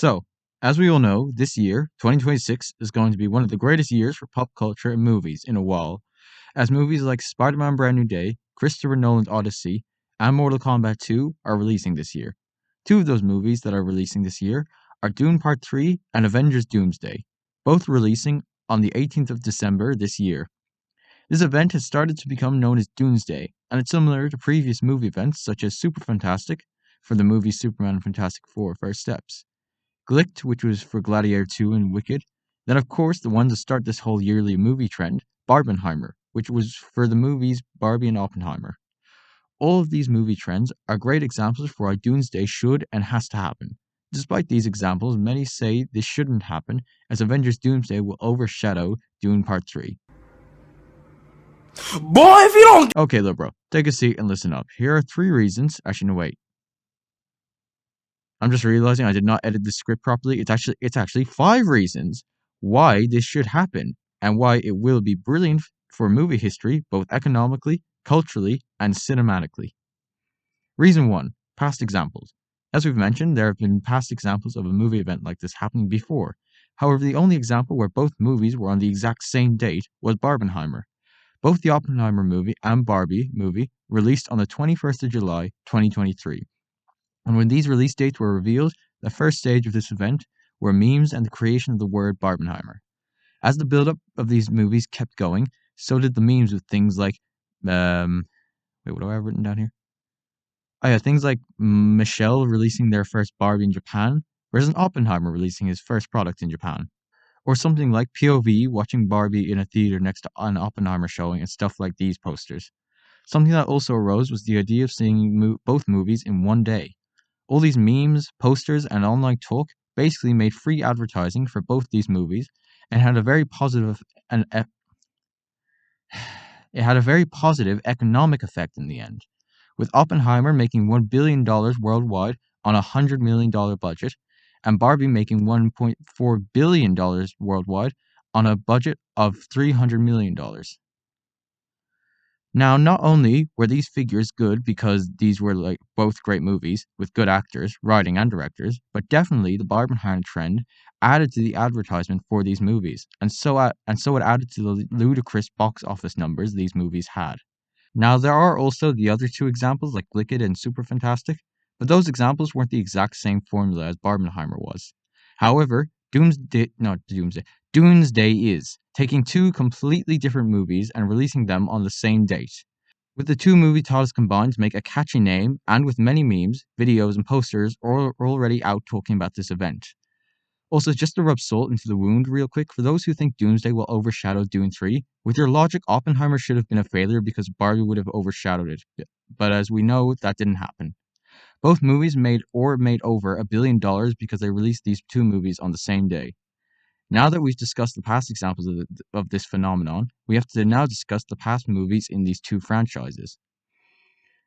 So, as we all know, this year, 2026, is going to be one of the greatest years for pop culture and movies in a while, as movies like Spider-Man Brand New Day, Christopher Nolan's Odyssey, and Mortal Kombat 2 are releasing this year. Two of those movies that are releasing this year are Dune Part 3 and Avengers Doomsday, both releasing on the 18th of December this year. This event has started to become known as Dunesday, and it's similar to previous movie events such as Super Fantastic for the movie Superman and Fantastic Four First Steps, Glicked, which was for Gladiator 2 and Wicked. Then, of course, the one to start this whole yearly movie trend, Barbenheimer, which was for the movies Barbie and Oppenheimer. All of these movie trends are great examples for why Doomsday should and has to happen. Despite these examples, many say this shouldn't happen, as Avengers Doomsday will overshadow Dune Part 3. Boy, if you don't... Okay, little bro, take a seat and listen up. Here are 3 reasons. Actually, no, wait. I'm just realizing I did not edit the script properly. It's actually 5 reasons why this should happen and why it will be brilliant for movie history, both economically, culturally, and cinematically. Reason 1. Past examples. As we've mentioned, there have been past examples of a movie event like this happening before. However, the only example where both movies were on the exact same date was Barbenheimer. Both the Oppenheimer movie and Barbie movie released on the 21st of July, 2023. And when these release dates were revealed, the first stage of this event were memes and the creation of the word Barbenheimer. As the build-up of these movies kept going, so did the memes with things like, wait, what do I have written down here? Oh yeah, things like Michelle releasing their first Barbie in Japan, versus Oppenheimer releasing his first product in Japan. Or something like POV watching Barbie in a theater next to an Oppenheimer showing and stuff like these posters. Something that also arose was the idea of seeing both movies in one day. All these memes, posters, and online talk basically made free advertising for both these movies and had a very positive economic effect in the end, with Oppenheimer making $1 billion worldwide on a $100 million budget, and Barbie making $1.4 billion worldwide on a budget of $300 million. Now, not only were these figures good because these were like both great movies with good actors, writing and directors, but definitely the Barbenheimer trend added to the advertisement for these movies, and so it added to the ludicrous box office numbers these movies had. Now, there are also the other 2 examples like Wicked and Super Fantastic, but those examples weren't the exact same formula as Barbenheimer was. However, Dunesday is taking 2 completely different movies and releasing them on the same date. With the 2 movie titles combined to make a catchy name, and with many memes, videos, and posters already out talking about this event. Also, just to rub salt into the wound real quick, for those who think Doomsday will overshadow Dune 3, with your logic, Oppenheimer should have been a failure because Barbie would have overshadowed it. But as we know, that didn't happen. Both movies made over $1 billion because they released these 2 movies on the same day. Now that we've discussed the past examples of this phenomenon, we have to now discuss the past movies in these 2 franchises.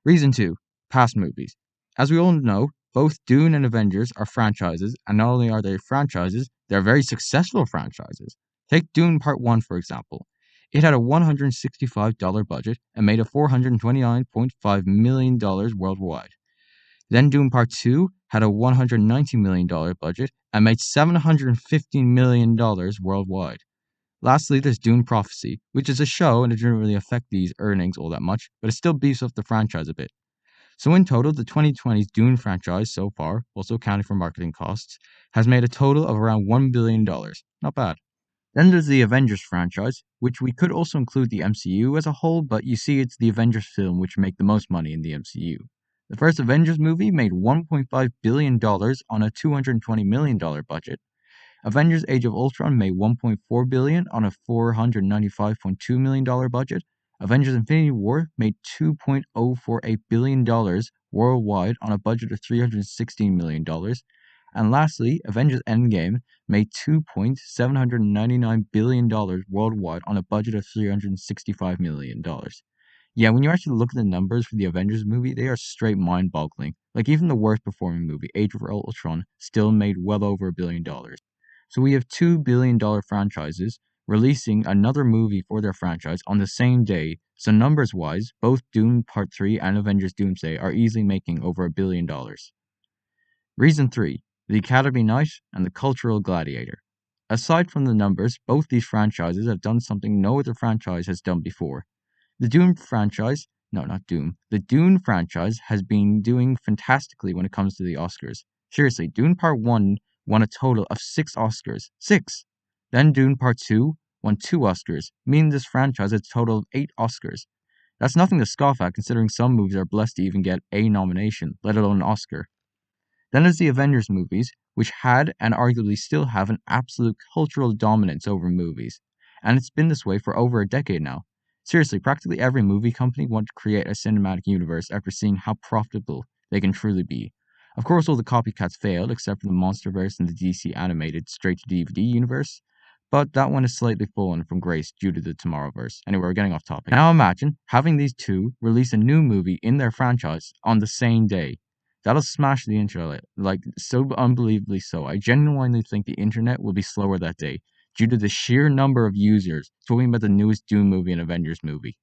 Reason 2. Past movies. As we all know, both Dune and Avengers are franchises, and not only are they franchises, they're very successful franchises. Take Dune Part 1, for example. It had a $165 budget and made a $429.5 million worldwide. Then Dune Part 2 had a $190 million budget and made $715 million worldwide. Lastly, there's Dune Prophecy, which is a show and it didn't really affect these earnings all that much, but it still beefs up the franchise a bit. So in total, the 2020's Dune franchise so far, also accounting for marketing costs, has made a total of around $1 billion. Not bad. Then there's the Avengers franchise, which we could also include the MCU as a whole, but you see it's the Avengers film which make the most money in the MCU. The first Avengers movie made $1.5 billion on a $220 million budget. Avengers Age of Ultron made $1.4 billion on a $495.2 million budget. Avengers Infinity War made $2.048 billion worldwide on a budget of $316 million. And lastly, Avengers Endgame made $2.799 billion worldwide on a budget of $365 million. Yeah, when you actually look at the numbers for the Avengers movie, they are straight mind-boggling. Like, even the worst performing movie, Age of Ultron, still made well over $1 billion. So we have $2 billion franchises releasing another movie for their franchise on the same day, so numbers-wise, both Dune Part 3 and Avengers Doomsday are easily making over $1 billion. Reason 3. the Academy Knight, and the Cultural Gladiator. Aside from the numbers, both these franchises have done something no other franchise has done before. The Dune franchise, no, not Doom, the Dune franchise has been doing fantastically when it comes to the Oscars. Seriously, Dune Part 1 won a total of 6 Oscars. 6! Then Dune Part 2 won 2 Oscars, meaning this franchise has a total of 8 Oscars. That's nothing to scoff at considering some movies are blessed to even get a nomination, let alone an Oscar. Then there's the Avengers movies, which had and arguably still have an absolute cultural dominance over movies. And it's been this way for over a decade now. Seriously, practically every movie company wants to create a cinematic universe after seeing how profitable they can truly be. Of course, all the copycats failed, except for the MonsterVerse and the DC animated straight-to-DVD universe, but that one has slightly fallen from grace due to the Tomorrowverse. Anyway, we're getting off topic. Now imagine having these two release a new movie in their franchise on the same day. That'll smash the internet, like so unbelievably so. I genuinely think the internet will be slower that day due to the sheer number of users talking about the newest Doom movie and Avengers movie.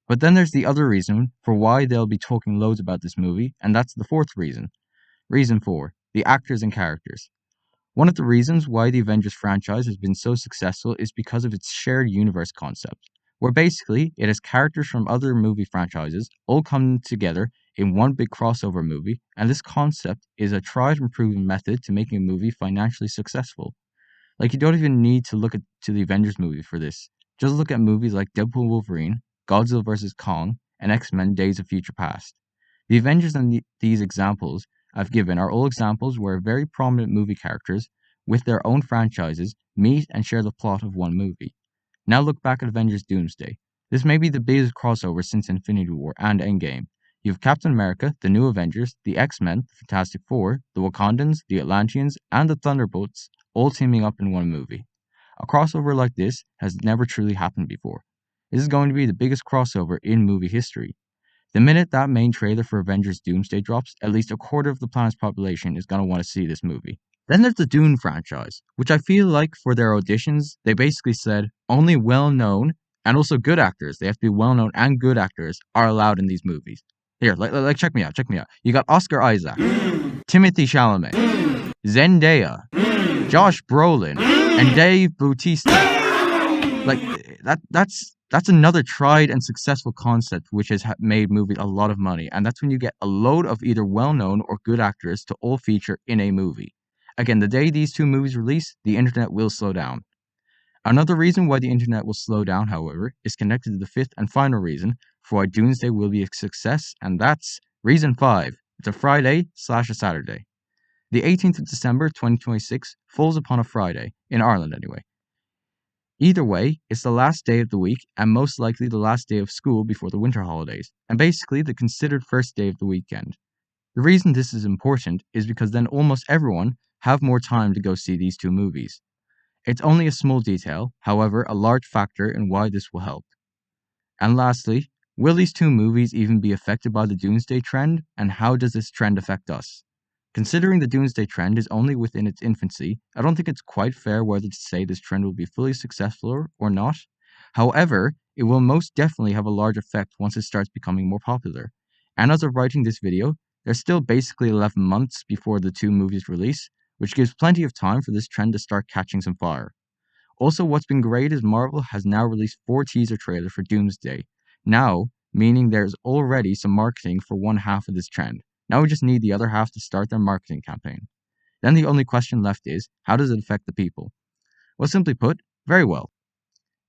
But then there's the other reason for why they'll be talking loads about this movie, and that's the fourth reason. Reason 4, the actors and characters. One of the reasons why the Avengers franchise has been so successful is because of its shared universe concept, where basically it has characters from other movie franchises all come together in one big crossover movie, and this concept is a tried and proven method to making a movie financially successful. Like, you don't even need to look to the Avengers movie for this. Just look at movies like Deadpool Wolverine, Godzilla vs. Kong, and X-Men Days of Future Past. The Avengers and these examples I've given are all examples where very prominent movie characters with their own franchises meet and share the plot of one movie. Now look back at Avengers Doomsday. This may be the biggest crossover since Infinity War and Endgame. You have Captain America, the New Avengers, the X-Men, the Fantastic Four, the Wakandans, the Atlanteans, and the Thunderbolts all teaming up in one movie. A crossover like this has never truly happened before. This is going to be the biggest crossover in movie history. The minute that main trailer for Avengers Doomsday drops, at least a quarter of the planet's population is going to want to see this movie. Then there's the Dune franchise, which I feel like for their auditions, they basically said only well-known and also good actors, they have to be well-known and good actors, are allowed in these movies. Here, check me out. You got Oscar Isaac, Timothy Chalamet, Zendaya, Josh Brolin, and Dave Bautista. Like, that's another tried and successful concept which has made movies a lot of money, and that's when you get a load of either well-known or good actors to all feature in a movie. Again, the day these two movies release, the internet will slow down. Another reason why the internet will slow down, however, is connected to the fifth and final reason for why Dunesday will be a success, and that's reason 5. It's a Friday/a Saturday. The 18th of December 2026 falls upon a Friday, in Ireland anyway. Either way, it's the last day of the week and most likely the last day of school before the winter holidays, and basically the considered first day of the weekend. The reason this is important is because then almost everyone have more time to go see these two movies. It's only a small detail, however, a large factor in why this will help. And lastly, will these two movies even be affected by the Doomsday trend, and how does this trend affect us? Considering the Doomsday trend is only within its infancy, I don't think it's quite fair whether to say this trend will be fully successful or not. However, it will most definitely have a large effect once it starts becoming more popular. And as of writing this video, there's still basically 11 months before the two movies release, which gives plenty of time for this trend to start catching some fire. Also, what's been great is Marvel has now released 4 teaser trailers for Doomsday. Now, meaning there's already some marketing for one half of this trend. Now we just need the other half to start their marketing campaign. Then the only question left is, how does it affect the people? Well, simply put, very well.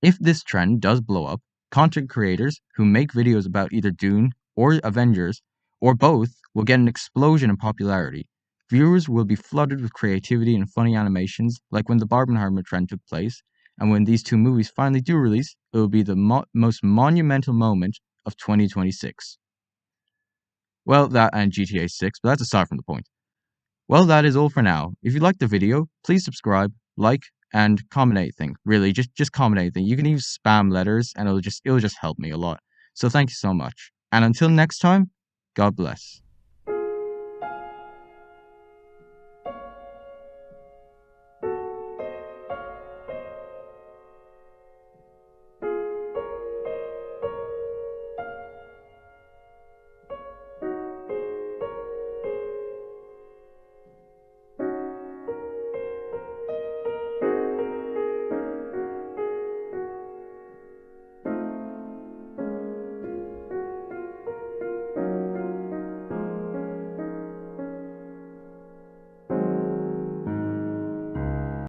If this trend does blow up, content creators who make videos about either Dune or Avengers, or both, will get an explosion in popularity. Viewers will be flooded with creativity and funny animations, like when the Barbenheimer trend took place, and when these two movies finally do release, it will be the most monumental moment of 2026. Well, that and GTA 6, but that's aside from the point. Well, that is all for now. If you liked the video, please subscribe, like, and comment anything. Really, just comment anything. You can use spam letters, and it'll just help me a lot. So thank you so much. And until next time, God bless.